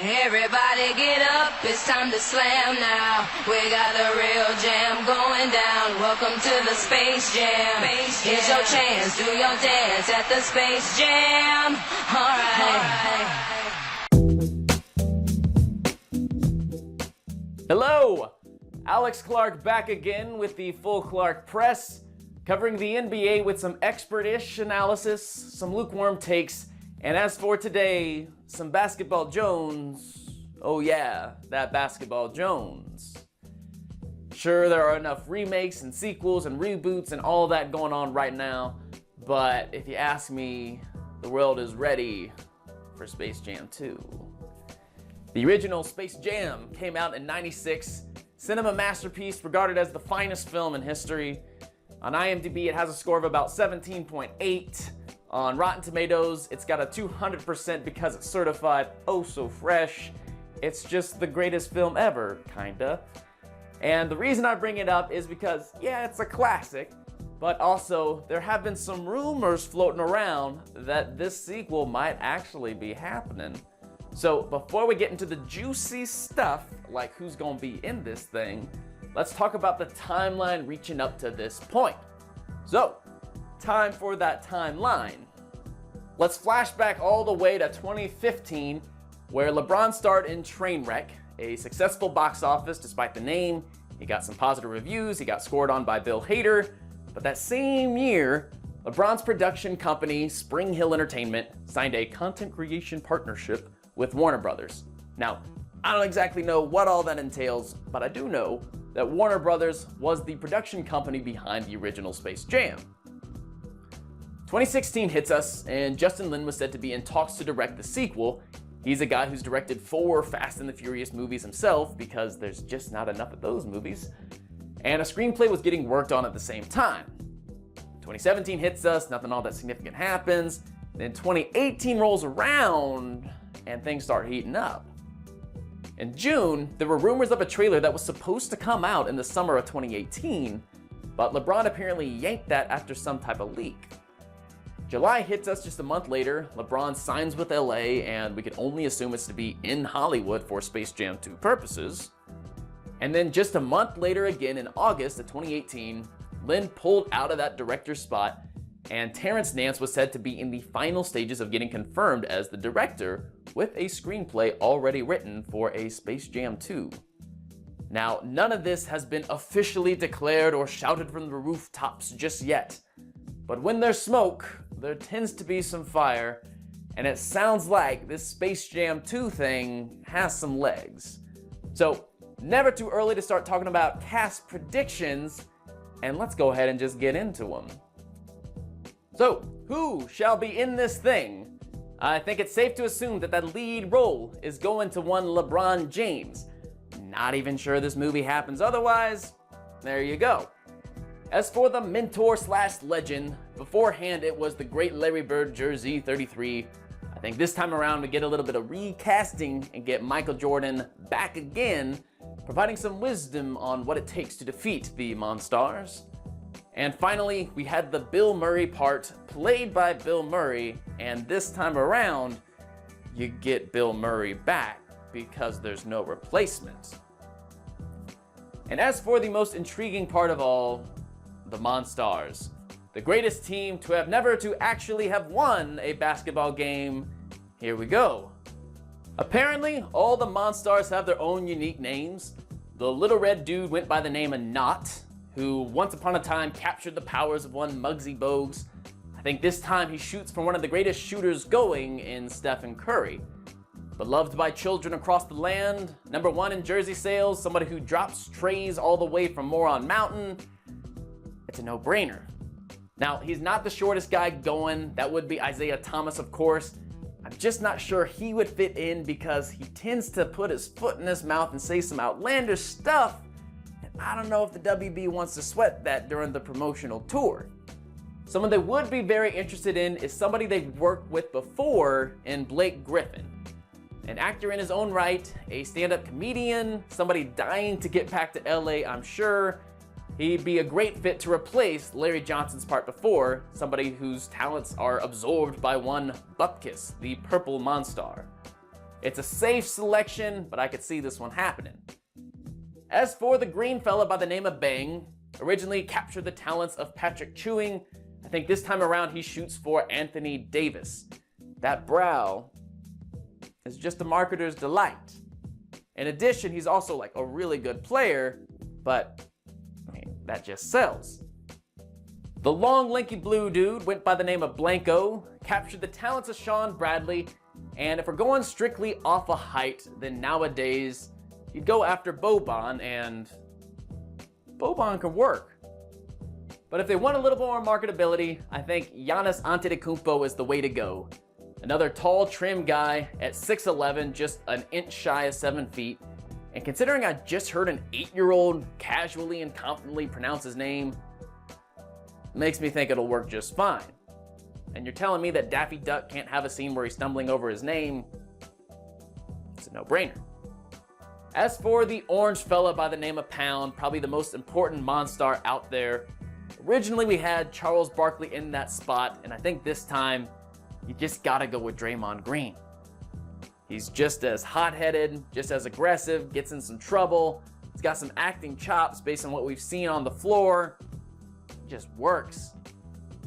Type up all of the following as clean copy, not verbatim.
Everybody get up, it's time to slam now. We got the real jam going down. Welcome to the Space Jam. Here's your chance, do your dance at the Space Jam. Alright. Hello! Alex Clark back again with the Full Clark Press, covering the NBA with some expert-ish analysis, some lukewarm takes, and as for today, some Basketball Jones. Oh yeah, that Basketball Jones. Sure, there are enough remakes and sequels and reboots and all that going on right now, but if you ask me, the world is ready for Space Jam 2. The original Space Jam came out in '96, cinema masterpiece regarded as the finest film in history. On IMDb, it has a score of about 17.8. On Rotten Tomatoes, it's got a 200% because it's certified oh so fresh. It's just the greatest film ever, kinda. And the reason I bring it up is because, yeah, it's a classic, but also there have been some rumors floating around that this sequel might actually be happening. So before we get into the juicy stuff, like who's gonna be in this thing, let's talk about the timeline reaching up to this point. So, time for that timeline. Let's flash back all the way to 2015, where LeBron starred in Trainwreck, a successful box office despite the name. He got some positive reviews, he got scored on by Bill Hader, but that same year, LeBron's production company, Spring Hill Entertainment, signed a content creation partnership with Warner Brothers. Now, I don't exactly know what all that entails, but I do know that Warner Brothers was the production company behind the original Space Jam. 2016 hits us, and Justin Lin was said to be in talks to direct the sequel. He's a guy who's directed 4 Fast and the Furious movies himself, because there's just not enough of those movies. And a screenplay was getting worked on at the same time. 2017 hits us, nothing all that significant happens. Then 2018 rolls around, and things start heating up. In June, there were rumors of a trailer that was supposed to come out in the summer of 2018, but LeBron apparently yanked that after some type of leak. July hits us just a month later, LeBron signs with LA, and we can only assume it's to be in Hollywood for Space Jam 2 purposes. And then just a month later again in August of 2018, Lin pulled out of that director spot, and Terrence Nance was said to be in the final stages of getting confirmed as the director with a screenplay already written for a Space Jam 2. Now, none of this has been officially declared or shouted from the rooftops just yet, but when there's smoke, there tends to be some fire, and it sounds like this Space Jam 2 thing has some legs. So, never too early to start talking about cast predictions, and let's go ahead and just get into them. So, who shall be in this thing? I think it's safe to assume that that lead role is going to one LeBron James. Not even sure this movie happens otherwise. There you go. As for the mentor / legend, beforehand it was the great Larry Bird jersey 33. I think this time around we get a little bit of recasting and get Michael Jordan back again, providing some wisdom on what it takes to defeat the Monstars. And finally, we had the Bill Murray part played by Bill Murray, and this time around, you get Bill Murray back because there's no replacement. And as for the most intriguing part of all, the Monstars, the greatest team to have never to actually have won a basketball game. Here we go. Apparently, all the Monstars have their own unique names. The little red dude went by the name of Knot, who once upon a time captured the powers of one Muggsy Bogues. I think this time he shoots for one of the greatest shooters going in Stephen Curry. Beloved by children across the land, #1 in jersey sales, somebody who drops trays all the way from Moron Mountain. It's a no-brainer. Now, he's not the shortest guy going. That would be Isaiah Thomas, of course. I'm just not sure he would fit in because he tends to put his foot in his mouth and say some outlandish stuff. And I don't know if the WB wants to sweat that during the promotional tour. Someone they would be very interested in is somebody they've worked with before in Blake Griffin. An actor in his own right, a stand-up comedian, somebody dying to get back to LA, I'm sure. He'd be a great fit to replace Larry Johnson's part before, somebody whose talents are absorbed by one Bupkis, the purple Monstar. It's a safe selection, but I could see this one happening. As for the green fella by the name of Bang, originally captured the talents of Patrick Ewing, I think this time around he shoots for Anthony Davis. That brow is just a marketer's delight. In addition, he's also like a really good player, but I mean, that just sells. The long, lanky blue dude went by the name of Blanco, captured the talents of Sean Bradley, and if we're going strictly off of height, then nowadays you'd go after Boban, and Boban can work. But if they want a little more marketability, I think Giannis Antetokounmpo is the way to go. Another tall, trim guy at 6'11", just an inch shy of 7 feet. And considering I just heard an 8-year-old casually and confidently pronounce his name, makes me think it'll work just fine. And you're telling me that Daffy Duck can't have a scene where he's stumbling over his name? It's a no-brainer. As for the orange fella by the name of Pound, probably the most important Monstar out there, originally we had Charles Barkley in that spot, and I think this time you just gotta go with Draymond Green. He's just as hot-headed, just as aggressive, gets in some trouble. He's got some acting chops based on what we've seen on the floor. It just works.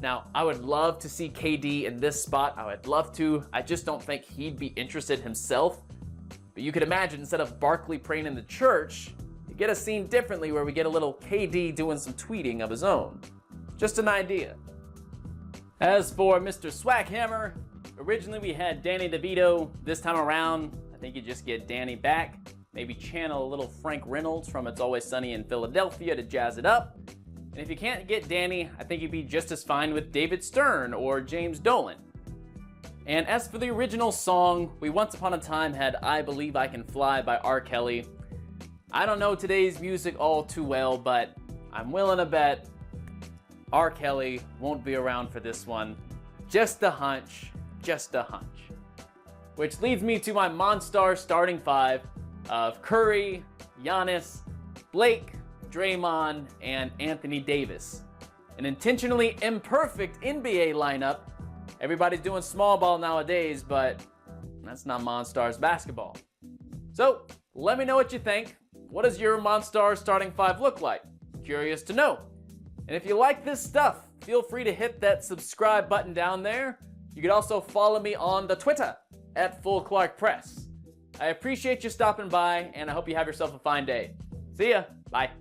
Now, I would love to see KD in this spot. I would love to. I just don't think he'd be interested himself. But you could imagine, instead of Barkley praying in the church, you get a scene differently where we get a little KD doing some tweeting of his own. Just an idea. As for Mr. Swaghammer, originally we had Danny DeVito. This time around, I think you just get Danny back. Maybe channel a little Frank Reynolds from It's Always Sunny in Philadelphia to jazz it up. And if you can't get Danny, I think you'd be just as fine with David Stern or James Dolan. And as for the original song, we once upon a time had I Believe I Can Fly by R. Kelly. I don't know today's music all too well, but I'm willing to bet R. Kelly won't be around for this one. Just a hunch, just a hunch. Which leads me to my Monstar starting five of Curry, Giannis, Blake, Draymond, and Anthony Davis. An intentionally imperfect NBA lineup. Everybody's doing small ball nowadays, but that's not Monstars basketball. So, let me know what you think. What does your Monstar starting five look like? Curious to know. And if you like this stuff, feel free to hit that subscribe button down there. You can also follow me on the Twitter at @FullClarkPress. I appreciate you stopping by, and I hope you have yourself a fine day. See ya. Bye.